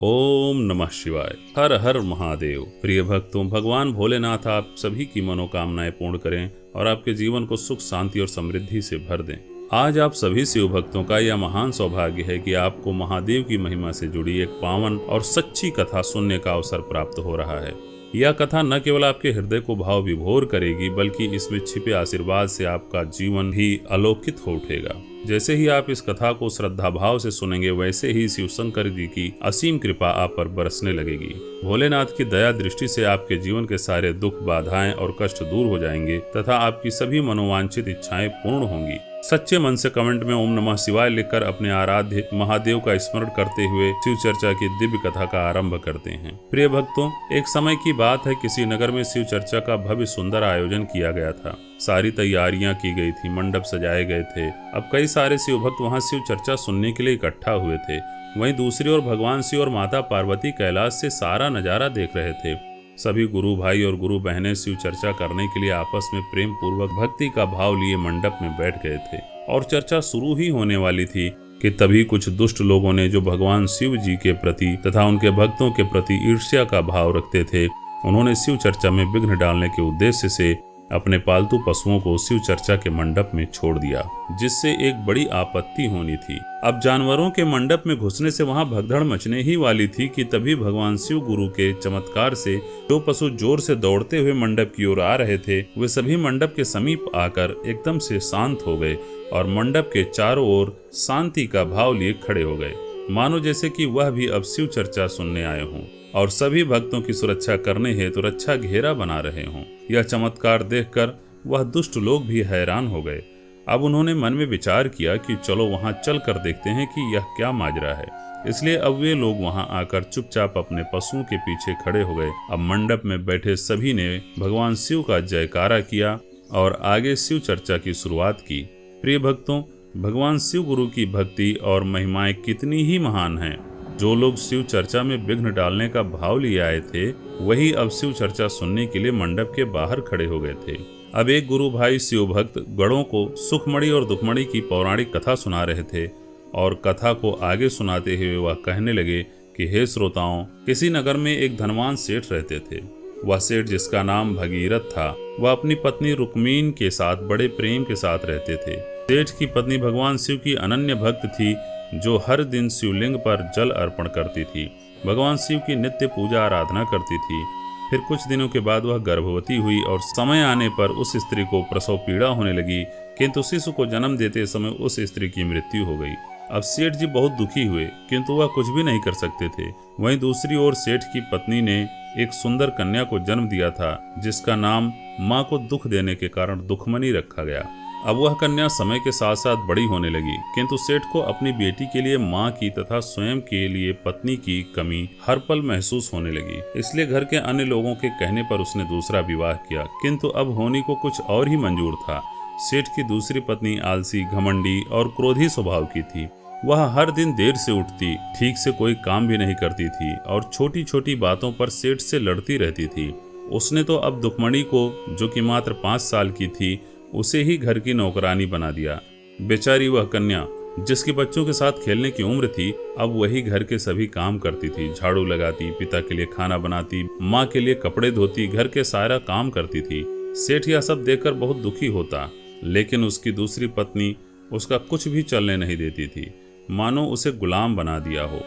ओम नमः शिवाय। हर हर महादेव। प्रिय भक्तों, भगवान भोलेनाथ आप सभी की मनोकामनाएं पूर्ण करें और आपके जीवन को सुख, शांति और समृद्धि से भर दें। आज आप सभी शिव भक्तों का यह महान सौभाग्य है कि आपको महादेव की महिमा से जुड़ी एक पावन और सच्ची कथा सुनने का अवसर प्राप्त हो रहा है। यह कथा न केवल आपके हृदय को भाव विभोर करेगी, बल्कि इसमें छिपे आशीर्वाद से आपका जीवन भी अलौकिक हो उठेगा। जैसे ही आप इस कथा को श्रद्धा भाव से सुनेंगे, वैसे ही शिव शंकर जी की असीम कृपा आप पर बरसने लगेगी। भोलेनाथ की दया दृष्टि से आपके जीवन के सारे दुख, बाधाएं और कष्ट दूर हो जाएंगे तथा आपकी सभी मनोवांछित इच्छाएं पूर्ण होंगी। सच्चे मन से कमेंट में ओम नमः शिवाय लिखकर अपने आराध्य महादेव का स्मरण करते हुए शिव चर्चा की दिव्य कथा का आरंभ करते हैं। प्रिय भक्तों, एक समय की बात है, किसी नगर में शिव चर्चा का भव्य सुंदर आयोजन किया गया था। सारी तैयारियां की गई थी, मंडप सजाए गए थे। अब कई सारे शिव भक्त वहां शिव चर्चा सुनने के लिए इकट्ठा हुए थे। वहीं दूसरी ओर भगवान शिव और माता पार्वती कैलाश से सारा नजारा देख रहे थे। सभी गुरु भाई और गुरु बहनें शिव चर्चा करने के लिए आपस में प्रेम पूर्वक भक्ति का भाव लिए मंडप में बैठ गए थे और चर्चा शुरू ही होने वाली थी कि तभी कुछ दुष्ट लोगों ने, जो भगवान शिव जी के प्रति तथा उनके भक्तों के प्रति ईर्ष्या का भाव रखते थे, उन्होंने शिव चर्चा में विघ्न डालने के उद्देश्य से अपने पालतू पशुओं को शिव चर्चा के मंडप में छोड़ दिया, जिससे एक बड़ी आपत्ति होनी थी। अब जानवरों के मंडप में घुसने से वहां भगदड़ मचने ही वाली थी कि तभी भगवान शिव गुरु के चमत्कार से जो पशु जोर से दौड़ते हुए मंडप की ओर आ रहे थे, वे सभी मंडप के समीप आकर एकदम से शांत हो गए और मंडप के चारों ओर शांति का भाव लिए खड़े हो गए, मानो जैसे कि वह भी अब शिव चर्चा सुनने आए हों और सभी भक्तों की सुरक्षा करने हेतु रक्षा घेरा बना रहे हों। यह चमत्कार देखकर वह दुष्ट लोग भी हैरान हो गए। अब उन्होंने मन में विचार किया कि चलो वहां चल कर देखते हैं कि यह क्या माजरा है। इसलिए अब वे लोग वहां आकर चुपचाप अपने पशुओं के पीछे खड़े हो गए। अब मंडप में बैठे सभी ने भगवान शिव का जयकारा किया और आगे शिव चर्चा की शुरुआत की। प्रिय भक्तों, भगवान शिव गुरु की भक्ति और महिमाएं कितनी ही महान हैं। जो लोग शिव चर्चा में विघ्न डालने का भाव लिए आए थे, वही अब शिव चर्चा सुनने के लिए मंडप के बाहर खड़े हो गए थे। अब एक गुरु भाई शिव भक्त गणों को सुखमणि और दुखमणि की पौराणिक कथा सुना रहे थे और कथा को आगे सुनाते हुए वह कहने लगे कि हे श्रोताओं, किसी नगर में एक धनवान सेठ रहते थे। वह सेठ, जिसका नाम भगीरथ था, वह अपनी पत्नी रुक्मीन के साथ बड़े प्रेम के साथ रहते थे। सेठ की पत्नी भगवान शिव की अनन्य भक्त थी, जो हर दिन शिवलिंग पर जल अर्पण करती थी, भगवान शिव की नित्य पूजा आराधना करती थी। फिर कुछ दिनों के बाद वह गर्भवती हुई और समय आने पर उस स्त्री को प्रसव पीड़ा होने लगी, किंतु शिशु को जन्म देते समय उस स्त्री की मृत्यु हो गई। अब सेठ जी बहुत दुखी हुए, किंतु वह कुछ भी नहीं कर सकते थे। वहीं दूसरी ओर सेठ की पत्नी ने एक सुंदर कन्या को जन्म दिया था, जिसका नाम माँ को दुख देने के कारण दुखमणि रखा गया। अब वह कन्या समय के साथ साथ बड़ी होने लगी, किंतु सेठ को अपनी बेटी के लिए माँ की तथा स्वयं के लिए पत्नी की कमी हर पल महसूस होने लगी। इसलिए घर के अन्य लोगों के कहने पर उसने दूसरा विवाह किया, किंतु अब होनी को कुछ और ही मंजूर था। सेठ की दूसरी पत्नी आलसी, घमंडी और क्रोधी स्वभाव की थी। वह हर दिन देर से उठती, ठीक से कोई काम भी नहीं करती थी और छोटी छोटी बातों पर सेठ से लड़ती रहती थी। उसने तो अब दुखमणि को, जो कि मात्र 5 साल की थी, उसे ही घर की नौकरानी बना दिया। बेचारी वह कन्या, जिसके बच्चों के साथ खेलने की उम्र थी, अब वही घर के सभी काम करती थी। झाड़ू लगाती, पिता के लिए खाना बनाती, माँ के लिए कपड़े धोती, घर के सारा काम करती थी। सेठ यह सब देखकर बहुत दुखी होता, लेकिन उसकी दूसरी पत्नी उसका कुछ भी चलने नहीं देती थी, मानो उसे गुलाम बना दिया हो।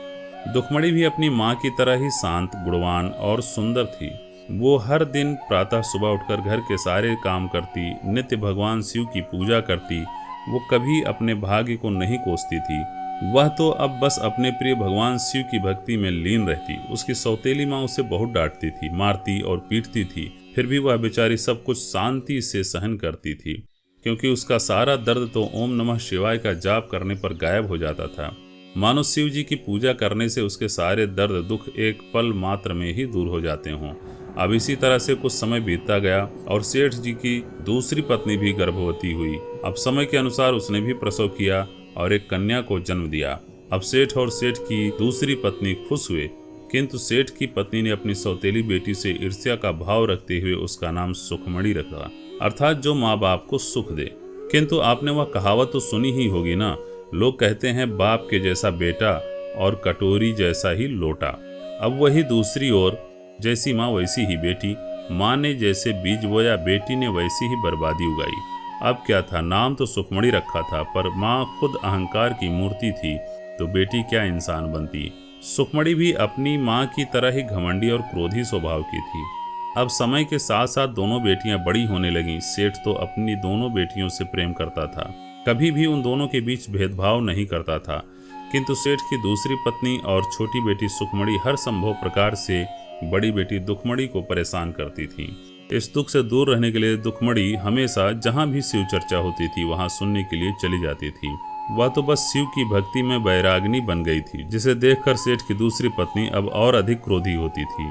दुखमणि भी अपनी माँ की तरह ही शांत, गुणवान और सुंदर थी। वो हर दिन प्रातः सुबह उठकर घर के सारे काम करती, नित्य भगवान शिव की पूजा करती। वो कभी अपने भाग्य को नहीं कोसती थी। वह तो अब बस अपने प्रिय भगवान शिव की भक्ति में लीन रहती। उसकी सौतेली माँ उसे बहुत डांटती थी, मारती और पीटती थी, फिर भी वह बेचारी सब कुछ शांति से सहन करती थी, क्योंकि उसका सारा दर्द तो ओम नमः शिवाय का जाप करने पर गायब हो जाता था। मानो शिव जी की पूजा करने से उसके सारे दर्द दुख एक पल मात्र में ही दूर हो जाते हों। अब इसी तरह से कुछ समय बीतता गया और सेठ जी की दूसरी पत्नी भी गर्भवती हुई। अब समय के अनुसार उसने भी प्रसव किया और एक कन्या को जन्म दिया। अब सेठ और सेठ की दूसरी पत्नी खुश हुए, किंतु सेठ की पत्नी ने अपनी सौतेली बेटी से ईर्ष्या का भाव रखते हुए उसका नाम सुखमणि रखा, अर्थात जो माँ बाप को सुख दे। किंतु आपने वह कहावत तो सुनी ही होगी ना, लोग कहते हैं बाप के जैसा बेटा और कटोरी जैसा ही लोटा। अब वही दूसरी ओर, जैसी माँ वैसी ही बेटी। माँ ने जैसे बीज बोया, बेटी ने वैसी ही बर्बादी उगाई। अब क्या था, नाम तो सुखमणि रखा था, पर माँ खुद अहंकार की मूर्ति थी, तो बेटी क्या इंसान बनती। सुखमणि भी अपनी माँ की तरह ही घमंडी और क्रोधी स्वभाव की थी। अब समय के साथ साथ दोनों बेटियां बड़ी होने लगीं। सेठ तो अपनी दोनों बेटियों से प्रेम करता था, कभी भी उन दोनों के बीच भेदभाव नहीं करता था। किंतु सेठ की दूसरी पत्नी और छोटी बेटी सुखमणि हर संभव प्रकार से बड़ी बेटी दुखमणि को परेशान करती थी। इस दुख से दूर रहने के लिए दुखमणि हमेशा जहाँ भी शिव चर्चा होती थी वहाँ सुनने के लिए चली जाती थी। वह तो बस शिव की भक्ति में बैराग्नि बन गई थी, जिसे देखकर सेठ की दूसरी पत्नी अब और अधिक क्रोधी होती थी।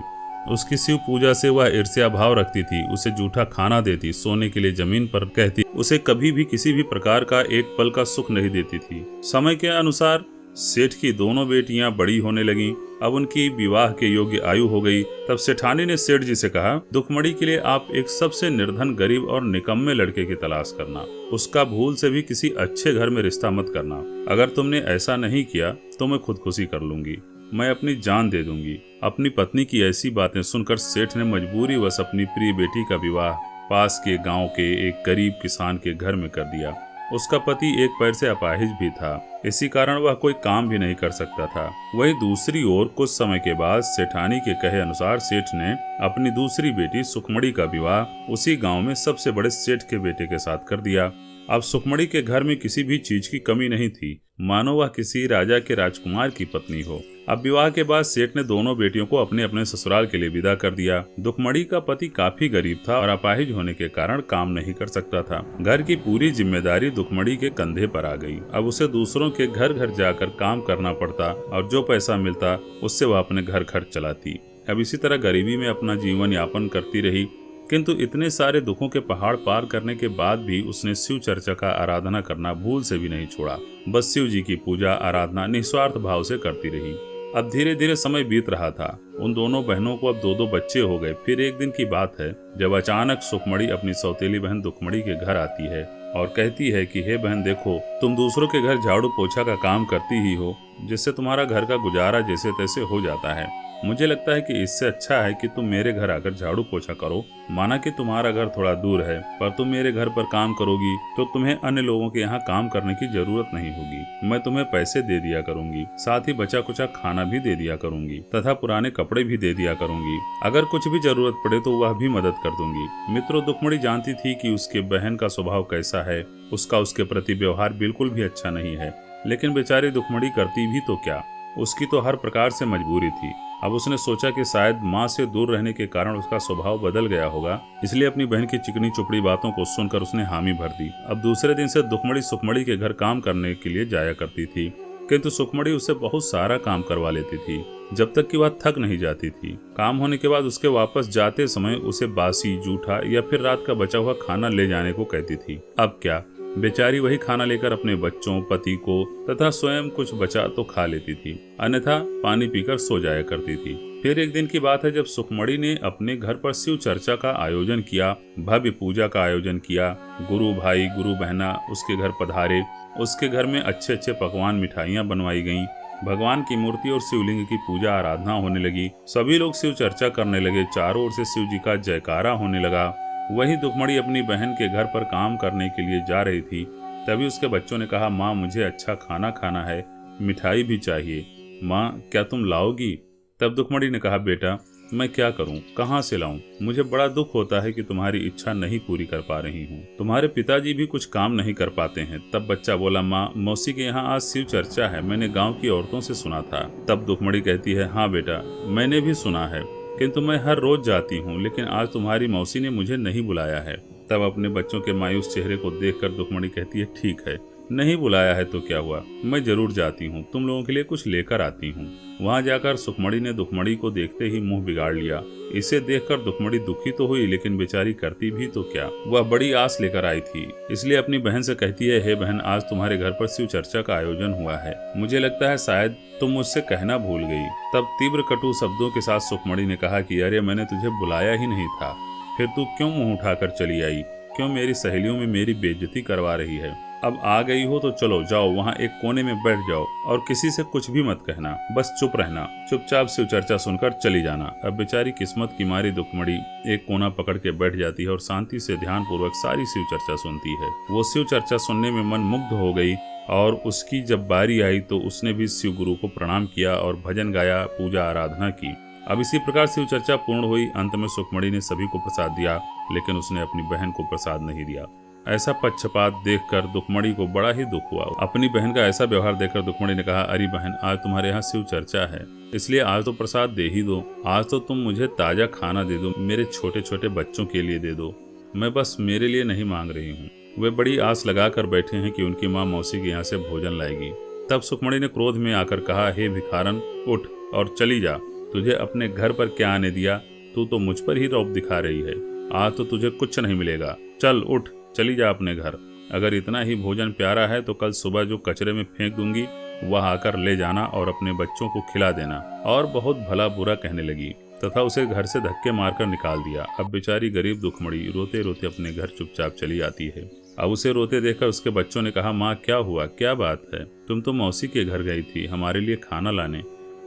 उसकी शिव पूजा से वह ईर्ष्या भाव रखती थी, उसे जूठा खाना देती, सोने के लिए जमीन पर कहती, उसे कभी भी किसी भी प्रकार का एक पल का सुख नहीं देती थी। समय के अनुसार सेठ की दोनों बेटियां बड़ी होने लगीं। अब उनकी विवाह के योग्य आयु हो गई। तब सेठानी ने सेठ जी से कहा, दुखमणि के लिए आप एक सबसे निर्धन, गरीब और निकम्मे लड़के की तलाश करना। उसका भूल से भी किसी अच्छे घर में रिश्ता मत करना। अगर तुमने ऐसा नहीं किया तो मैं खुदकुशी कर लूंगी, मैं अपनी जान दे दूंगी। अपनी पत्नी की ऐसी बातें सुनकर सेठ ने मजबूरीवश अपनी प्रिय बेटी का विवाह पास के गांव के एक गरीब किसान के घर में कर दिया। उसका पति एक पैर से अपाहिज भी था, इसी कारण वह कोई काम भी नहीं कर सकता था। वहीं दूसरी ओर कुछ समय के बाद सेठानी के कहे अनुसार सेठ ने अपनी दूसरी बेटी सुखमणि का विवाह उसी गांव में सबसे बड़े सेठ के बेटे के साथ कर दिया। अब सुखमणि के घर में किसी भी चीज की कमी नहीं थी, मानो वह किसी राजा के राजकुमार की पत्नी हो। अब विवाह के बाद सेठ ने दोनों बेटियों को अपने अपने ससुराल के लिए विदा कर दिया। दुखमणि का पति काफी गरीब था और अपाहिज होने के कारण काम नहीं कर सकता था। घर की पूरी जिम्मेदारी दुखमणि के कंधे पर आ गई। अब उसे दूसरों के घर घर जाकर काम करना पड़ता और जो पैसा मिलता उससे वह अपने घर खर्च चलाती। अब इसी तरह गरीबी में अपना जीवन यापन करती रही। किंतु इतने सारे दुखों के पहाड़ पार करने के बाद भी उसने शिव चर्चा का आराधना करना भूल से भी नहीं छोड़ा। बस शिव जी की पूजा आराधना निस्वार्थ भाव से करती रही। अब धीरे धीरे समय बीत रहा था। उन दोनों बहनों को अब दो दो बच्चे हो गए। फिर एक दिन की बात है जब अचानक सुखमणि अपनी सौतेली बहन दुखमणि के घर आती है और कहती है कि हे बहन, देखो तुम दूसरों के घर झाड़ू पोछा का काम करती ही हो, जिससे तुम्हारा घर का गुजारा जैसे तैसे हो जाता है। मुझे लगता है कि इससे अच्छा है कि तुम मेरे घर आकर झाड़ू पोछा करो। माना कि तुम्हारा घर थोड़ा दूर है, पर तुम मेरे घर पर काम करोगी तो तुम्हें अन्य लोगों के यहाँ काम करने की जरूरत नहीं होगी। मैं तुम्हें पैसे दे दिया करूंगी, साथ ही बचा कुचा खाना भी दे दिया करूंगी तथा पुराने कपड़े भी दे दिया करूंगी। अगर कुछ भी जरूरत पड़े तो वह भी मदद कर दूंगी। मित्रों, दुखमणि जानती थी कि उसके बहन का स्वभाव कैसा है। उसका उसके प्रति व्यवहार बिल्कुल भी अच्छा नहीं है, लेकिन बेचारी दुखमणि करती भी तो क्या, उसकी तो हर प्रकार से मजबूरी थी। अब उसने सोचा कि शायद माँ से दूर रहने के कारण उसका स्वभाव बदल गया होगा, इसलिए अपनी बहन की चिकनी चुपड़ी बातों को सुनकर उसने हामी भर दी। अब दूसरे दिन से दुखमणि सुखमणि के घर काम करने के लिए जाया करती थी, किंतु सुखमणि उससे बहुत सारा काम करवा लेती थी, जब तक कि वह थक नहीं जाती थी। काम होने के बाद उसके वापस जाते समय उसे बासी, जूठा या फिर रात का बचा हुआ खाना ले जाने को कहती थी। अब क्या, बेचारी वही खाना लेकर अपने बच्चों, पति को तथा स्वयं कुछ बचा तो खा लेती थी, अन्यथा पानी पीकर सो जाया करती थी। फिर एक दिन की बात है जब सुखमणि ने अपने घर पर शिव चर्चा का आयोजन किया, भव्य पूजा का आयोजन किया। गुरु भाई, गुरु बहना उसके घर पधारे। उसके घर में अच्छे अच्छे पकवान, मिठाइयाँ बनवाई गईं। भगवान की मूर्ति और शिवलिंग की पूजा आराधना होने लगी। सभी लोग शिव चर्चा करने लगे। चारों ओर से शिव जी का जयकारा होने लगा। वही दुखमणि अपनी बहन के घर पर काम करने के लिए जा रही थी। तभी उसके बच्चों ने कहा, माँ मुझे अच्छा खाना खाना है, मिठाई भी चाहिए। माँ क्या तुम लाओगी? तब दुखमणि ने कहा, बेटा मैं क्या करूं, कहां से लाऊं? मुझे बड़ा दुख होता है कि तुम्हारी इच्छा नहीं पूरी कर पा रही हूं। तुम्हारे पिताजी भी कुछ काम नहीं कर पाते हैं। तब बच्चा बोला, माँ मौसी के यहाँ आज शिव चर्चा है, मैंने गांव की औरतों से सुना था। तब दुखमणि कहती है, हाँ बेटा मैंने भी सुना है, किंतु मैं हर रोज जाती हूँ, लेकिन आज तुम्हारी मौसी ने मुझे नहीं बुलाया है। तब अपने बच्चों के मायूस चेहरे को देखकर दुखमणि कहती है, ठीक है, नहीं बुलाया है तो क्या हुआ, मैं जरूर जाती हूँ, तुम लोगों के लिए कुछ लेकर आती हूँ। वहाँ जाकर सुखमणि ने दुखमणि को देखते ही मुंह बिगाड़ लिया। इसे देखकर दुखमणि दुखी तो हुई, लेकिन बेचारी करती भी तो क्या, वह बड़ी आस लेकर आई थी, इसलिए अपनी बहन से कहती है, हे बहन आज तुम्हारे घर पर शिव चर्चा का आयोजन हुआ है, मुझे लगता है शायद तुम मुझसे कहना भूल गई। तब तीव्र कटु शब्दों के साथ सुखमणि ने कहा कि अरे मैंने तुझे बुलाया ही नहीं था, फिर तू क्यों मुंह उठाकर चली आई, क्यों मेरी सहेलियों में मेरी बेइज्जती करवा रही है? अब आ गई हो तो चलो जाओ वहाँ एक कोने में बैठ जाओ और किसी से कुछ भी मत कहना, बस चुप रहना, चुपचाप शिव चर्चा सुनकर चली जाना। अब बेचारी किस्मत की मारी दुखमड़ी एक कोना पकड़ के बैठ जाती है और शांति से ध्यान पूर्वक सारी शिव चर्चा सुनती है। वो शिव चर्चा सुनने में मन मुग्ध हो गई और उसकी जब बारी आई तो उसने भी शिव गुरु को प्रणाम किया और भजन गाया, पूजा आराधना की। अब इसी प्रकार शिव चर्चा पूर्ण हुई। अंत में सुखमणि ने सभी को प्रसाद दिया, लेकिन उसने अपनी बहन को प्रसाद नहीं दिया। ऐसा पक्षपात देखकर दुखमणि को बड़ा ही दुख हुआ। अपनी बहन का ऐसा व्यवहार देखकर दुखमणि ने कहा, अरे बहन, आज तुम्हारे यहाँ शिव चर्चा है, इसलिए आज तो प्रसाद दे ही दो। आज तो तुम मुझे ताजा खाना दे दो, मेरे छोटे छोटे बच्चों के लिए दे दो। मैं बस मेरे लिए नहीं मांग रही हूँ। वे बड़ी आस लगा कर बैठे हैं कि उनकी माँ मौसी के यहाँ से भोजन लाएगी। तब सुखमणि ने क्रोध में आकर कहा, हे भिखारन, उठ और चली जा। तुझे अपने घर पर क्या आने दिया? तू तो मुझ पर ही रौब दिखा रही है। आज तो तुझे कुछ नहीं मिलेगा। चल उठ, चली जा अपने घर। अगर इतना ही भोजन प्यारा है तो कल सुबह जो कचरे में फेंक दूंगी वह आकर ले जाना और अपने बच्चों को खिला देना। और बहुत भला बुरा कहने लगी तथा उसे घर से धक्के मारकर निकाल दिया। अब बेचारी गरीब दुखमड़ी रोते रोते अपने घर चुपचाप चली आती है। अब उसे रोते देखकर उसके बच्चों ने कहा, माँ क्या हुआ, क्या बात है? तुम तो मौसी के घर गई थी हमारे लिए खाना लाने,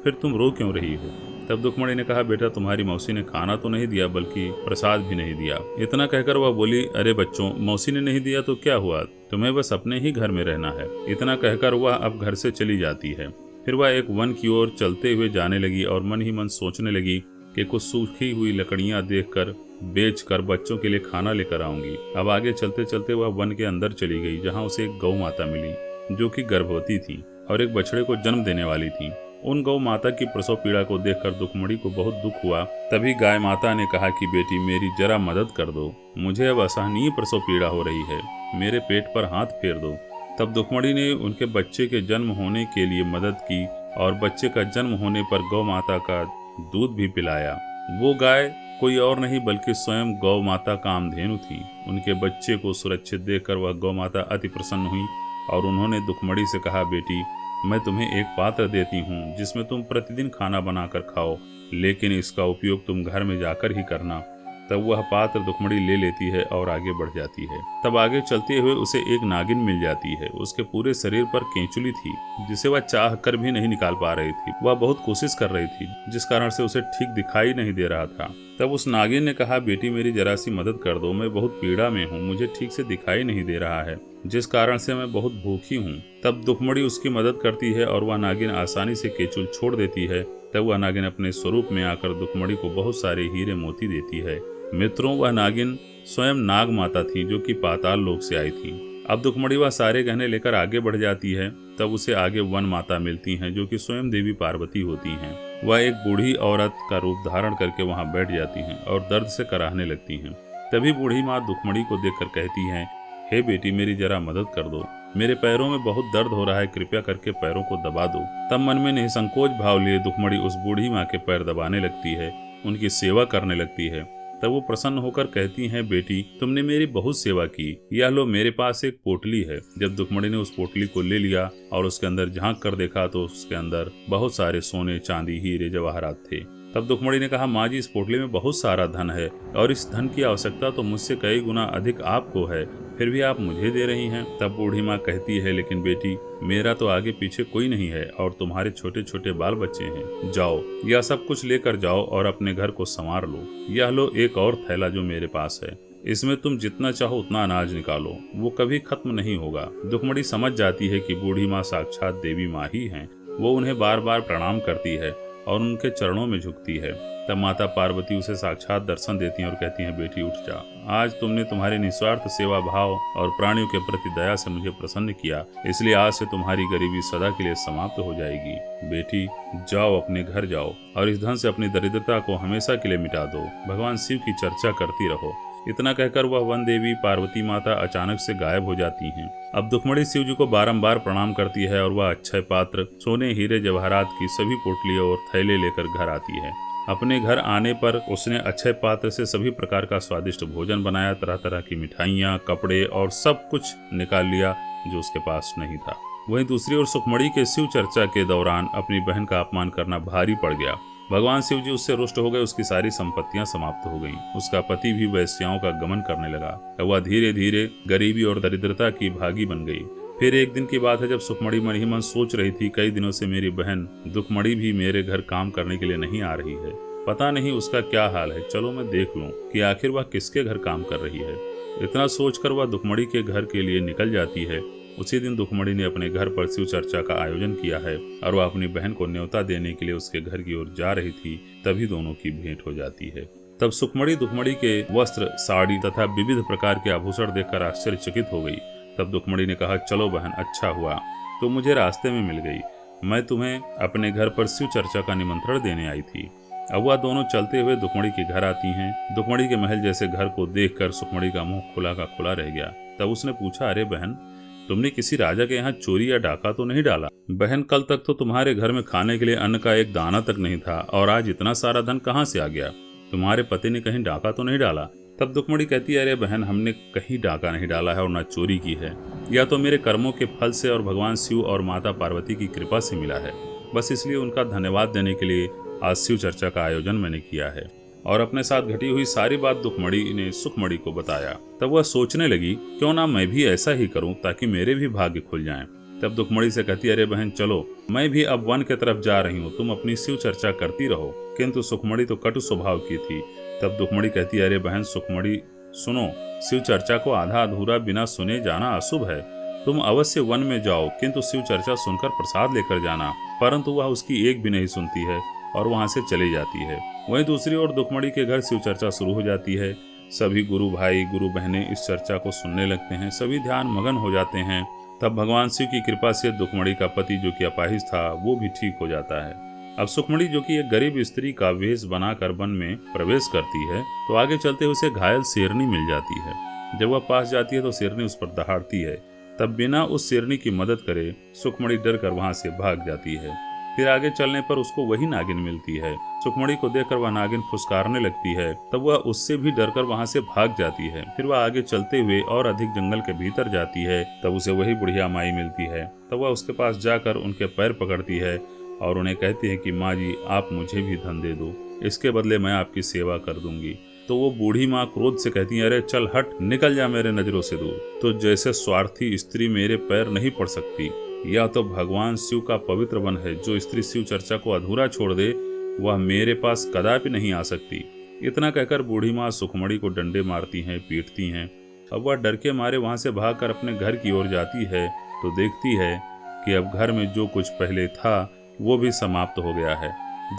फिर तुम रो क्यों रही हो? तब दुखमणि ने कहा, बेटा तुम्हारी मौसी ने खाना तो नहीं दिया बल्कि प्रसाद भी नहीं दिया। इतना कहकर वह बोली, अरे बच्चों, मौसी ने नहीं दिया तो क्या हुआ, तुम्हें बस अपने ही घर में रहना है। इतना कहकर वह अब घर से चली जाती है। फिर वह एक वन की ओर चलते हुए जाने लगी और मन ही मन सोचने लगी कि कुछ सूखी हुई लकड़ियां देखकर बेचकर बच्चों के लिए खाना लेकर आऊंगी। अब आगे चलते चलते वह वन के अंदर चली गई, जहाँ उसे एक गौ माता मिली जो कि गर्भवती थी और एक बछड़े को जन्म देने वाली थी। उन गौ माता की प्रसव पीड़ा को देखकर दुखमणि को बहुत दुख हुआ। तभी गाय माता ने कहा कि बेटी मेरी जरा मदद कर दो, मुझे अब असहनीय प्रसव पीड़ा हो रही है, मेरे पेट पर हाथ फेर दो। तब दुखमणि ने उनके बच्चे के जन्म होने के लिए मदद की और बच्चे का जन्म होने पर गौ माता का दूध भी पिलाया। वो गाय कोई और नहीं बल्कि स्वयं गौ माता कामधेनु थी। उनके बच्चे को सुरक्षित देखकर वह गौ माता अति प्रसन्न हुई और उन्होंने दुखमणि से कहा, बेटी मैं तुम्हें एक पात्र देती हूँ जिसमें तुम प्रतिदिन खाना बनाकर खाओ, लेकिन इसका उपयोग तुम घर में जाकर ही करना। तब वह पात्र दुखमणि ले लेती है और आगे बढ़ जाती है। तब आगे चलते हुए उसे एक नागिन मिल जाती है। उसके पूरे शरीर पर केंचुली थी जिसे वह चाह कर भी नहीं निकाल पा रही थी। वह बहुत कोशिश कर रही थी जिस कारण से उसे ठीक दिखाई नहीं दे रहा था। तब उस नागिन ने कहा, बेटी मेरी जरा सी मदद कर दो, मैं बहुत पीड़ा में हूँ, मुझे ठीक से दिखाई नहीं दे रहा है, जिस कारण से मैं बहुत भूखी हूँ। तब दुखमणि उसकी मदद करती है और वह नागिन आसानी से केचुल छोड़ देती है। तब वह नागिन अपने स्वरूप में आकर दुखमणि को बहुत सारे हीरे मोती देती है। मित्रों, वह नागिन स्वयं नाग माता थी जो कि पाताल लोक से आई थी। अब दुखमणि वह सारे गहने लेकर आगे बढ़ जाती है। तब उसे आगे वन माता मिलती हैं जो कि स्वयं देवी पार्वती होती हैं। वह एक बूढ़ी औरत का रूप धारण करके वहां बैठ जाती हैं और दर्द से कराहने लगती हैं। तभी बूढ़ी माँ दुखमणि को देखकर कहती हैं, हे बेटी मेरी जरा मदद कर दो, मेरे पैरों में बहुत दर्द हो रहा है, कृपया करके पैरों को दबा दो। तब मन में निसंकोच भाव लिए दुखमणि उस बूढ़ी माँ के पैर दबाने लगती है, उनकी सेवा करने लगती है। तब वो प्रसन्न होकर कहती हैं, बेटी तुमने मेरी बहुत सेवा की, यह लो मेरे पास एक पोटली है। जब दुखमणि ने उस पोटली को ले लिया और उसके अंदर झांक कर देखा तो उसके अंदर बहुत सारे सोने, चांदी, हीरे, जवाहरात थे। तब दुखमणि ने कहा, माँ जी इस पोटली में बहुत सारा धन है और इस धन की आवश्यकता तो मुझसे कई गुना अधिक आपको है, फिर भी आप मुझे दे रही हैं। तब बूढ़ी माँ कहती है, लेकिन बेटी मेरा तो आगे पीछे कोई नहीं है और तुम्हारे छोटे छोटे बाल बच्चे हैं। जाओ यह सब कुछ लेकर जाओ और अपने घर को संवार लो। यह लो एक और थैला जो मेरे पास है, इसमें तुम जितना चाहो उतना अनाज निकालो, वो कभी खत्म नहीं होगा। दुखमणि समझ जाती है कि बूढ़ी माँ साक्षात देवी माँ ही हैं। वो उन्हें बार बार प्रणाम करती है और उनके चरणों में झुकती है। तब माता पार्वती उसे साक्षात दर्शन देती हैं और कहती हैं, बेटी उठ जा, आज तुमने तुम्हारे निस्वार्थ सेवा भाव और प्राणियों के प्रति दया से मुझे प्रसन्न किया, इसलिए आज से तुम्हारी गरीबी सदा के लिए समाप्त हो जाएगी। बेटी जाओ अपने घर जाओ और इस धन से अपनी दरिद्रता को हमेशा के लिए मिटा दो। भगवान शिव की चर्चा करती रहो। इतना कहकर वह वन देवी पार्वती माता अचानक से गायब हो जाती हैं। अब दुखमणि शिव जी को बारंबार प्रणाम करती है और वह अक्षय पात्र, सोने, हीरे, जवाहरात की सभी पोटलियां और थैले लेकर घर आती है। अपने घर आने पर उसने अक्षय पात्र से सभी प्रकार का स्वादिष्ट भोजन बनाया, तरह तरह की मिठाइयाँ, कपड़े और सब कुछ निकाल लिया जो उसके पास नहीं था। वहीं दूसरी ओर सुखमणि के शिव चर्चा के दौरान अपनी बहन का अपमान करना भारी पड़ गया। भगवान शिव जी उससे रुष्ट हो गए, उसकी सारी संपत्तियां समाप्त हो गईं। उसका पति भी वैश्याओं का गमन करने लगा। वह धीरे धीरे गरीबी और दरिद्रता की भागी बन गई। फिर एक दिन की बात है, जब सुखमणि मन ही मन सोच रही थी, कई दिनों से मेरी बहन दुखमणि भी मेरे घर काम करने के लिए नहीं आ रही है। पता नहीं उसका क्या हाल है, चलो मैं देख लूं कि आखिर वह किसके घर काम कर रही है। इतना सोचकर वह दुखमणि के घर के लिए निकल जाती है। उसी दिन दुखमणि ने अपने घर पर शिव चर्चा का आयोजन किया है और वह अपनी बहन को न्योता देने के लिए उसके घर की ओर जा रही थी, तभी दोनों की भेंट हो जाती है। तब सुखमणि दुखमणि के वस्त्र, साड़ी तथा विविध प्रकार के आभूषण देखकर आश्चर्यचकित हो गई। तब दुखमणि ने कहा, चलो बहन, अच्छा हुआ तुम मुझे रास्ते में मिल गई। मैं तुम्हें अपने घर पर शिव चर्चा का निमंत्रण देने आई थी। अब वह दोनों चलते हुए दुखमणि के घर आती हैं। दुखमणि के महल जैसे घर को देखकर सुखमणि का मुंह खुला का खुला रह गया। तब उसने पूछा, अरे बहन, तुमने किसी राजा के यहाँ चोरी या डाका तो नहीं डाला? बहन, कल तक तो तुम्हारे घर में खाने के लिए अन्न का एक दाना तक नहीं था, और आज इतना सारा धन कहाँ से आ गया? तुम्हारे पति ने कहीं डाका तो नहीं डाला? तब दुखमणि कहती है, अरे बहन, हमने कहीं डाका नहीं डाला है और न चोरी की है। या तो मेरे कर्मों के फल से और भगवान शिव और माता पार्वती की कृपा से मिला है। बस इसलिए उनका धन्यवाद देने के लिए आज शिव चर्चा का आयोजन मैंने किया है। और अपने साथ घटी हुई सारी बात दुखमणि ने सुखमणि को बताया। तब वह सोचने लगी, क्यों ना मैं भी ऐसा ही करूं ताकि मेरे भी भाग्य खुल जाएं। तब दुखमणि से कहती, अरे बहन, चलो, मैं भी अब वन की तरफ जा रही हूँ, तुम अपनी शिव चर्चा करती रहो। किंतु सुखमणि तो कटु स्वभाव की थी। तब दुखमणि कहती, अरे बहन सुखमणि, सुनो, शिव चर्चा को आधा अधूरा बिना सुने जाना अशुभ है। तुम अवश्य वन में जाओ, किंतु शिव चर्चा सुनकर प्रसाद लेकर जाना। परंतु वह उसकी एक भी नहीं सुनती है और वहां से चली जाती है। वहीं दूसरी ओर दुखमणि के घर शिव चर्चा शुरू हो जाती है। सभी गुरु भाई गुरु बहनें इस चर्चा को सुनने लगते हैं। सभी ध्यान मगन हो जाते हैं। तब भगवान शिव की कृपा से दुखमणि का पति, जो कि अपाहिज था, वो भी ठीक हो जाता है। अब सुखमणि, जो कि एक गरीब स्त्री का वेश बनाकर वन में प्रवेश करती है, तो आगे चलते उसे घायल शेरनी मिल जाती है। जब वह पास जाती है तो शेरनी उस पर दहाड़ती है। तब बिना उस शेरनी की मदद करे सुखमणि डर कर वहां से भाग जाती है। फिर आगे चलने पर उसको वही नागिन मिलती है। सुखमणि को देखकर वह नागिन फुसकारने लगती है। तब वह उससे भी डरकर वहां से भाग जाती है। फिर वह आगे चलते हुए और अधिक जंगल के भीतर जाती है। तब उसे वही बुढ़िया माई मिलती है। तब वह उसके पास जाकर उनके पैर पकड़ती है और उन्हें कहती है कि माँ जी, आप मुझे भी धन दे दो, इसके बदले मैं आपकी सेवा कर दूंगी। तो वो बूढ़ी माँ क्रोध से कहती है, अरे चल हट, निकल जा मेरे नजरों से दूर। तो जैसे स्वार्थी स्त्री मेरे पैर नहीं पड़ सकती, या तो भगवान शिव का पवित्र वन है, जो स्त्री शिव चर्चा को अधूरा छोड़ दे वह मेरे पास कदापि नहीं आ सकती। इतना कहकर बूढ़ी माँ सुखमणि को डंडे मारती हैं, पीटती हैं। अब वह डर के मारे वहां से भागकर अपने घर की ओर जाती है तो देखती है कि अब घर में जो कुछ पहले था वो भी समाप्त हो गया है।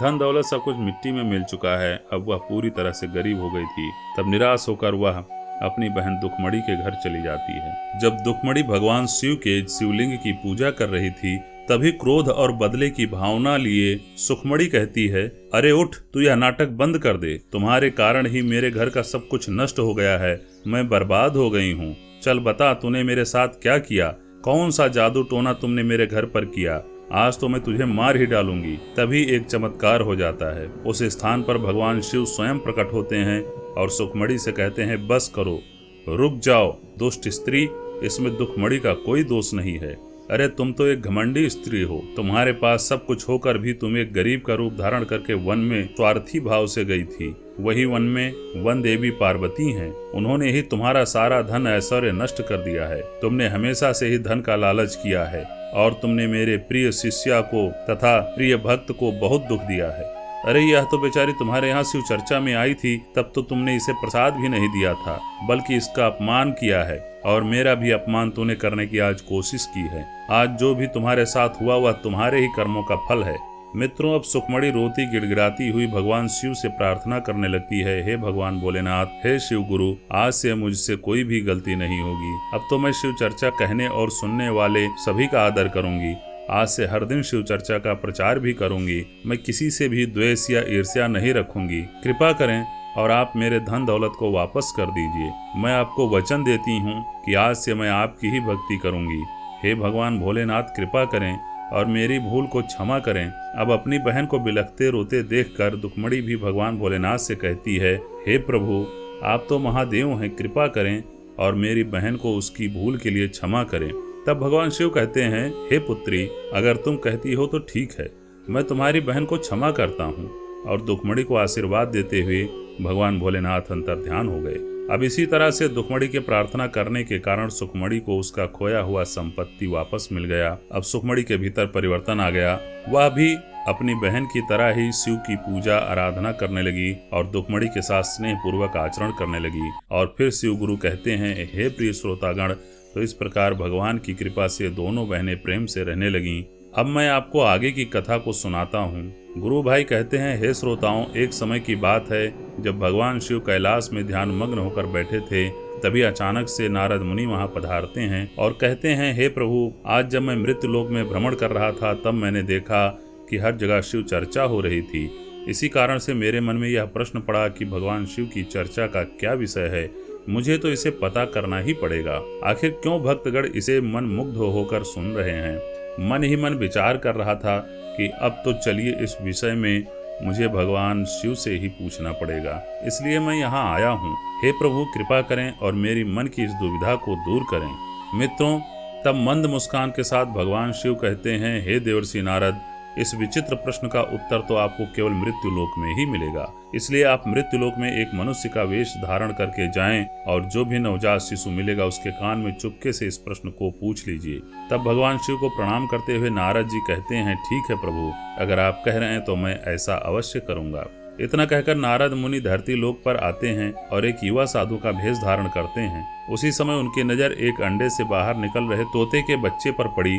धन दौलत सब कुछ मिट्टी में मिल चुका है। अब वह पूरी तरह से गरीब हो गई थी। तब निराश होकर वह अपनी बहन दुखमणि के घर चली जाती है। जब दुखमणि भगवान शिव के शिवलिंग की पूजा कर रही थी, तभी क्रोध और बदले की भावना लिए सुखमणि कहती है, अरे उठ, तू यह नाटक बंद कर दे। तुम्हारे कारण ही मेरे घर का सब कुछ नष्ट हो गया है। मैं बर्बाद हो गई हूँ। चल बता, तूने मेरे साथ क्या किया? कौन सा जादू टोना तुमने मेरे घर पर किया? आज तो मैं तुझे मार ही डालूंगी। तभी एक चमत्कार हो जाता है। उस स्थान पर भगवान शिव स्वयं प्रकट होते हैं और सुखमणि से कहते हैं, बस करो, रुक जाओ दुष्ट स्त्री, इसमें दुखमणि का कोई दोष नहीं है। अरे तुम तो एक घमंडी स्त्री हो। तुम्हारे पास सब कुछ होकर भी तुम एक गरीब का रूप धारण करके वन में स्वार्थी भाव से गई थी। वही वन में वन देवी पार्वती हैं। उन्होंने ही तुम्हारा सारा धन ऐश्वर्य नष्ट कर दिया है। तुमने हमेशा से ही धन का लालच किया है और तुमने मेरे प्रिय शिष्या को तथा प्रिय भक्त को बहुत दुख दिया है। अरे यह तो बेचारी तुम्हारे यहाँ शिव चर्चा में आई थी, तब तो तुमने इसे प्रसाद भी नहीं दिया था, बल्कि इसका अपमान किया है। और मेरा भी अपमान तूने करने की आज कोशिश की है। आज जो भी तुम्हारे साथ हुआ वह तुम्हारे ही कर्मों का फल है। मित्रों, अब सुखमणि रोती गिड़गिड़ाती हुई भगवान शिव से प्रार्थना करने लगती है, हे भगवान भोलेनाथ, हे शिव गुरु, आज से मुझसे कोई भी गलती नहीं होगी। अब तो मैं शिव चर्चा कहने और सुनने वाले सभी का आदर करूंगी। आज से हर दिन शिव चर्चा का प्रचार भी करूंगी। मैं किसी से भी द्वेष या ईर्ष्या नहीं रखूंगी। कृपा करें और आप मेरे धन दौलत को वापस कर दीजिए। मैं आपको वचन देती हूँ कि आज से मैं आपकी ही भक्ति करूंगी। हे भगवान भोलेनाथ, कृपा करें और मेरी भूल को क्षमा करें। अब अपनी बहन को बिलखते रोते देखकर दुखमणि भी भगवान भोलेनाथ से कहती है, हे प्रभु, आप तो महादेव हैं, कृपा करें और मेरी बहन को उसकी भूल के लिए क्षमा करें। तब भगवान शिव कहते हैं, हे पुत्री, अगर तुम कहती हो तो ठीक है, मैं तुम्हारी बहन को क्षमा करता हूँ और दुखमणि को आशीर्वाद देते हुए भगवान भोलेनाथ अंतर ध्यान हो गए। अब इसी तरह से दुखमणि के प्रार्थना करने के कारण सुखमणि को उसका खोया हुआ संपत्ति वापस मिल गया। अब सुखमणि के भीतर परिवर्तन आ गया। वह भी अपनी बहन की तरह ही शिव की पूजा आराधना करने लगी और दुखमणि के साथ स्नेह पूर्वक आचरण करने लगी। और फिर शिव गुरु कहते हैं, हे प्रिय श्रोतागण, तो इस प्रकार भगवान की कृपा से दोनों बहनें प्रेम से रहने लगीं। अब मैं आपको आगे की कथा को सुनाता हूँ। गुरु भाई कहते हैं, हे श्रोताओं, एक समय की बात है जब भगवान शिव कैलाश में ध्यान मग्न होकर बैठे थे, तभी अचानक से नारद मुनि वहां पधारते हैं और कहते हैं, हे प्रभु, आज जब मैं मृत्यु लोक में भ्रमण कर रहा था तब मैंने देखा कि हर जगह शिव चर्चा हो रही थी। इसी कारण से मेरे मन में यह प्रश्न पड़ा कि भगवान शिव की चर्चा का क्या विषय है। मुझे तो इसे पता करना ही पड़ेगा। आखिर क्यों भक्तगण इसे मन मुग्ध होकर सुन रहे हैं। मन ही मन विचार कर रहा था कि अब तो चलिए इस विषय में मुझे भगवान शिव से ही पूछना पड़ेगा, इसलिए मैं यहाँ आया हूँ। हे प्रभु, कृपा करें और मेरी मन की इस दुविधा को दूर करें। मित्रों, तब मंद मुस्कान के साथ भगवान शिव कहते हैं, हे देवर्षि नारद, इस विचित्र प्रश्न का उत्तर तो आपको केवल मृत्यु लोक में ही मिलेगा। इसलिए आप मृत्यु लोक में एक मनुष्य का वेश धारण करके जाएं और जो भी नवजात शिशु मिलेगा उसके कान में चुपके से इस प्रश्न को पूछ लीजिए। तब भगवान शिव को प्रणाम करते हुए नारद जी कहते हैं, ठीक है प्रभु, अगर आप कह रहे हैं तो मैं ऐसा अवश्य करूंगा। इतना कहकर नारद मुनि धरती लोक पर आते हैं और एक युवा साधु का भेष धारण करते हैं। उसी समय उनकी नजर एक अंडे से बाहर निकल रहे तोते के बच्चे पर पड़ी,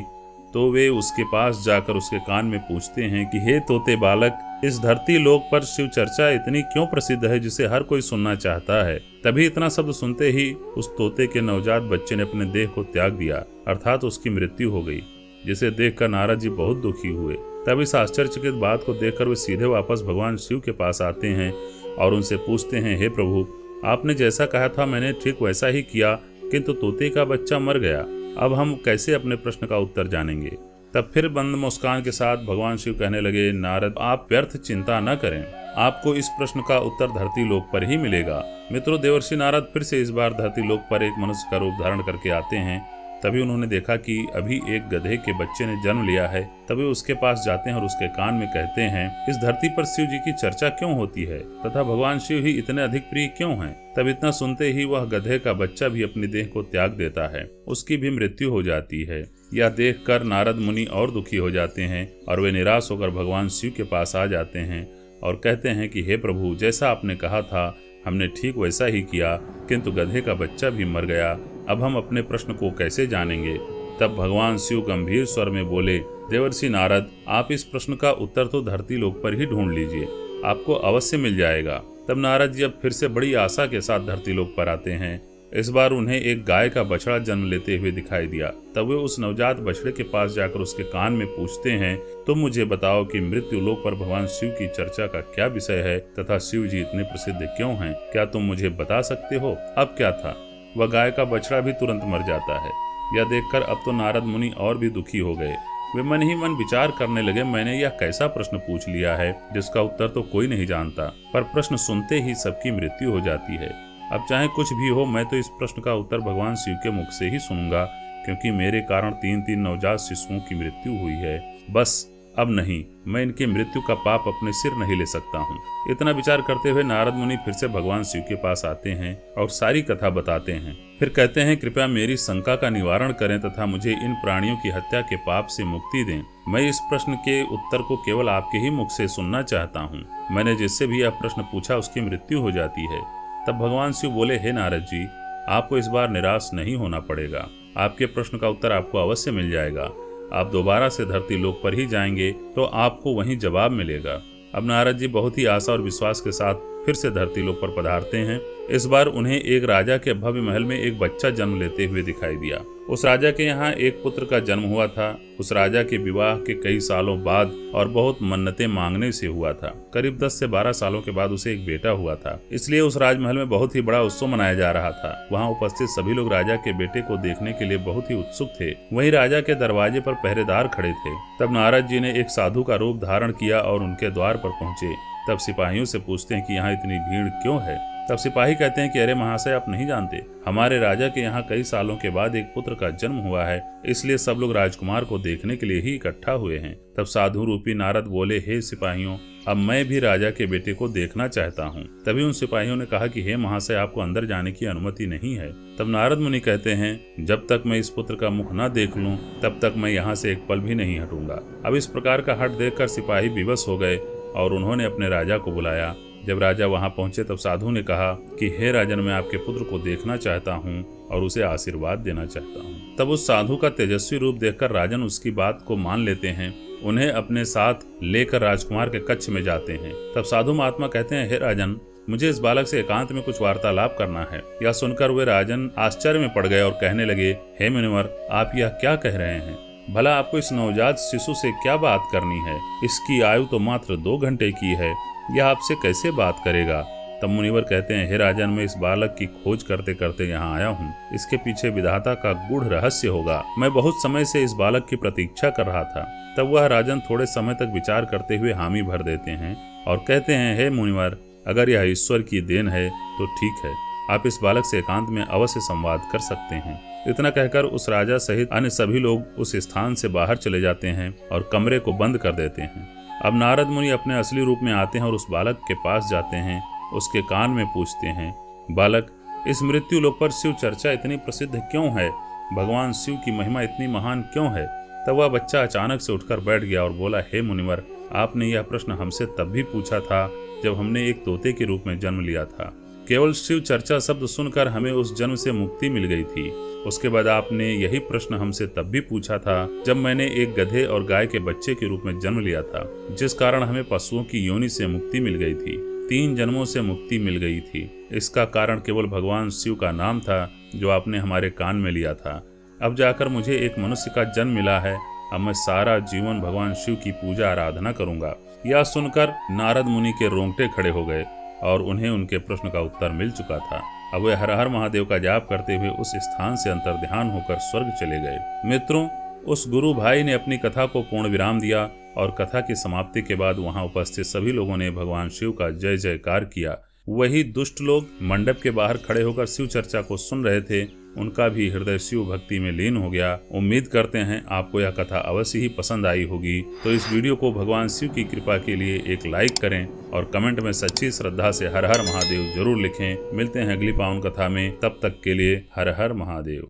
तो वे उसके पास जाकर उसके कान में पूछते हैं कि हे तोते बालक, इस धरती लोक पर शिव चर्चा इतनी क्यों प्रसिद्ध है जिसे हर कोई सुनना चाहता है। तभी इतना शब्द सुनते ही उस तोते के नवजात बच्चे ने अपने देह को त्याग दिया, अर्थात उसकी मृत्यु हो गई, जिसे देखकर नारद जी बहुत दुखी हुए। तब इस आश्चर्यचकित बात को देखकर वे सीधे वापस भगवान शिव के पास आते हैं और उनसे पूछते हैं, हे प्रभु, आपने जैसा कहा था मैंने ठीक वैसा ही किया, किंतु तोते का बच्चा मर गया। अब हम कैसे अपने प्रश्न का उत्तर जानेंगे। तब फिर बंद मुस्कान के साथ भगवान शिव कहने लगे, नारद, आप व्यर्थ चिंता न करें, आपको इस प्रश्न का उत्तर धरती लोक पर ही मिलेगा। मित्रों, देवर्षि नारद फिर से इस बार धरती लोक पर एक मनुष्य का रूप धारण करके आते हैं। तभी उन्होंने देखा कि अभी एक गधे के बच्चे ने जन्म लिया है। तभी उसके पास जाते हैं और उसके कान में कहते हैं, इस धरती पर शिव जी की चर्चा क्यों होती है तथा भगवान शिव ही इतने अधिक प्रिय क्यों हैं। तब इतना सुनते ही वह गधे का बच्चा भी अपनी देह को त्याग देता है, उसकी भी मृत्यु हो जाती है। यह देखकर नारद मुनि और दुखी हो जाते हैं और वे निराश होकर भगवान शिव के पास आ जाते हैं और कहते हैं कि हे प्रभु, जैसा आपने कहा था हमने ठीक वैसा ही किया, किंतु गधे का बच्चा भी मर गया। अब हम अपने प्रश्न को कैसे जानेंगे। तब भगवान शिव गंभीर स्वर में बोले, देवर्षि नारद, आप इस प्रश्न का उत्तर तो धरती लोक पर ही ढूंढ लीजिए, आपको अवश्य मिल जाएगा। तब नारद जी अब फिर से बड़ी आशा के साथ धरती लोक पर आते हैं। इस बार उन्हें एक गाय का बछड़ा जन्म लेते हुए दिखाई दिया। तब वे उस नवजात बछड़े के पास जाकर उसके कान में पूछते हैं, तुम मुझे बताओ कि मृत्यु लोक पर भगवान शिव की चर्चा का क्या विषय है तथा शिव जी इतने प्रसिद्ध क्यों हैं, क्या तुम मुझे बता सकते हो। अब क्या था, वह गाय का बछड़ा भी तुरंत मर जाता है। यह देखकर अब तो नारद मुनि और भी दुखी हो गए। वे मन ही मन विचार करने लगे, मैंने यह कैसा प्रश्न पूछ लिया है जिसका उत्तर तो कोई नहीं जानता, पर प्रश्न सुनते ही सबकी मृत्यु हो जाती है। अब चाहे कुछ भी हो, मैं तो इस प्रश्न का उत्तर भगवान शिव के मुख से ही सुनूंगा, क्योंकि मेरे कारण 3 नवजात शिशुओं की मृत्यु हुई है। बस अब नहीं, मैं इनकी मृत्यु का पाप अपने सिर नहीं ले सकता हूँ। इतना विचार करते हुए नारद मुनि फिर से भगवान शिव के पास आते हैं और सारी कथा बताते हैं। फिर कहते हैं, कृपया मेरी शंका का निवारण करें तथा मुझे इन प्राणियों की हत्या के पाप से मुक्ति दें। मैं इस प्रश्न के उत्तर को केवल आपके ही मुख से सुनना चाहता हूँ। मैंने जिससे भी यह प्रश्न पूछा उसकी मृत्यु हो जाती है। तब भगवान शिव बोले, हे नारद जी, आपको इस बार निराश नहीं होना पड़ेगा, आपके प्रश्न का उत्तर आपको अवश्य मिल जाएगा। आप दोबारा से धरती लोक पर ही जाएंगे तो आपको वहीं जवाब मिलेगा। अब नारद जी बहुत ही आशा और विश्वास के साथ फिर से धरती लोक पर पधारते हैं। इस बार उन्हें एक राजा के भव्य महल में एक बच्चा जन्म लेते हुए दिखाई दिया। उस राजा के यहाँ एक पुत्र का जन्म हुआ था। उस राजा के विवाह के कई सालों बाद और बहुत मन्नतें मांगने से हुआ था। करीब 10 से 12 सालों के बाद उसे एक बेटा हुआ था। इसलिए उस राजमहल में बहुत ही बड़ा उत्सव मनाया जा रहा था। वहाँ उपस्थित सभी लोग राजा के बेटे को देखने के लिए बहुत ही उत्सुक थे। वहीं राजा के दरवाजे पर पहरेदार खड़े थे। तब नारद जी ने एक साधु का रूप धारण किया और उनके द्वार पर पहुंचे। तब सिपाहियों से पूछते हैं कि यहाँ इतनी भीड़ क्यों है। तब सिपाही कहते हैं कि अरे महाशय, आप नहीं जानते, हमारे राजा के यहाँ कई सालों के बाद एक पुत्र का जन्म हुआ है, इसलिए सब लोग राजकुमार को देखने के लिए ही इकट्ठा हुए हैं। तब साधु रूपी नारद बोले, हे सिपाहियों, अब मैं भी राजा के बेटे को देखना चाहता हूँ। तभी उन सिपाहियों ने कहा कि हे महाशय, आपको अंदर जाने की अनुमति नहीं है। तब नारद मुनि कहते हैं, जब तक मैं इस पुत्र का मुख न देख लूं तब तक मैं यहाँ से एक पल भी नहीं हटूंगा। अब इस प्रकार का हट देखकर सिपाही विवश हो गए और उन्होंने अपने राजा को बुलाया। जब राजा वहां पहुंचे तब साधु ने कहा कि हे राजन, मैं आपके पुत्र को देखना चाहता हूं और उसे आशीर्वाद देना चाहता हूं। तब उस साधु का तेजस्वी रूप देखकर राजन उसकी बात को मान लेते हैं। उन्हें अपने साथ लेकर राजकुमार के कक्ष में जाते हैं। तब साधु महात्मा कहते हैं, हे राजन, मुझे इस बालक से एकांत में कुछ वार्तालाप करना है। यह सुनकर वे राजन आश्चर्य में पड़ गए और कहने लगे, हे मुनिवर, आप यह क्या कह रहे हैं? भला आपको इस नवजात शिशु से क्या बात करनी है? इसकी आयु तो मात्र 2 घंटे की है, यह आपसे कैसे बात करेगा? तब मुनिवर कहते हैं, हे राजन, मैं इस बालक की खोज करते करते यहाँ आया हूँ। इसके पीछे विधाता का गूढ़ रहस्य होगा। मैं बहुत समय से इस बालक की प्रतीक्षा कर रहा था। तब वह राजन थोड़े समय तक विचार करते हुए हामी भर देते हैं और कहते हैं, हे मुनिवर, अगर यह ईश्वर की देन है तो ठीक है, आप इस बालक से एकांत में अवश्य संवाद कर सकते हैं। इतना कहकर उस राजा सहित अन्य सभी लोग उस स्थान से बाहर चले जाते हैं और कमरे को बंद कर देते हैं। अब नारद मुनि अपने असली रूप में आते हैं और उस बालक के पास जाते हैं। उसके कान में पूछते हैं, बालक, इस मृत्यु लोक पर शिव चर्चा इतनी प्रसिद्ध क्यों है? भगवान शिव की महिमा इतनी महान क्यों है? तब वह बच्चा अचानक से उठकर बैठ गया और बोला, हे मुनिवर, आपने यह प्रश्न हमसे तब भी पूछा था जब हमने एक तोते के रूप में जन्म लिया था। केवल शिव चर्चा शब्द सुनकर हमें उस जन्म से मुक्ति मिल गई थी। उसके बाद आपने यही प्रश्न हमसे तब भी पूछा था जब मैंने एक गधे और गाय के बच्चे के रूप में जन्म लिया था, जिस कारण हमें पशुओं की योनि से मुक्ति मिल गई थी। 3 जन्मों से मुक्ति मिल गई थी। इसका कारण केवल भगवान शिव का नाम था जो आपने हमारे कान में लिया था। अब जाकर मुझे एक मनुष्य का जन्म मिला है। अब मैं सारा जीवन भगवान शिव की पूजा आराधना करूंगा। यह सुनकर नारद मुनि के रोंगटे खड़े हो गए और उन्हें उनके प्रश्न का उत्तर मिल चुका था। अब वे हर हर महादेव का जाप करते हुए उस स्थान से अंतर्ध्यान होकर स्वर्ग चले गए। मित्रों, उस गुरु भाई ने अपनी कथा को पूर्ण विराम दिया और कथा की समाप्ति के बाद वहां उपस्थित सभी लोगों ने भगवान शिव का जय जयकार किया। वही दुष्ट लोग मंडप के बाहर खड़े होकर शिव चर्चा को सुन रहे थे, उनका भी हृदय शिव भक्ति में लीन हो गया। उम्मीद करते हैं आपको यह कथा अवश्य ही पसंद आई होगी। तो इस वीडियो को भगवान शिव की कृपा के लिए एक लाइक करें और कमेंट में सच्ची श्रद्धा से हर हर महादेव जरूर लिखें। मिलते हैं अगली पावन कथा में, तब तक के लिए हर हर महादेव।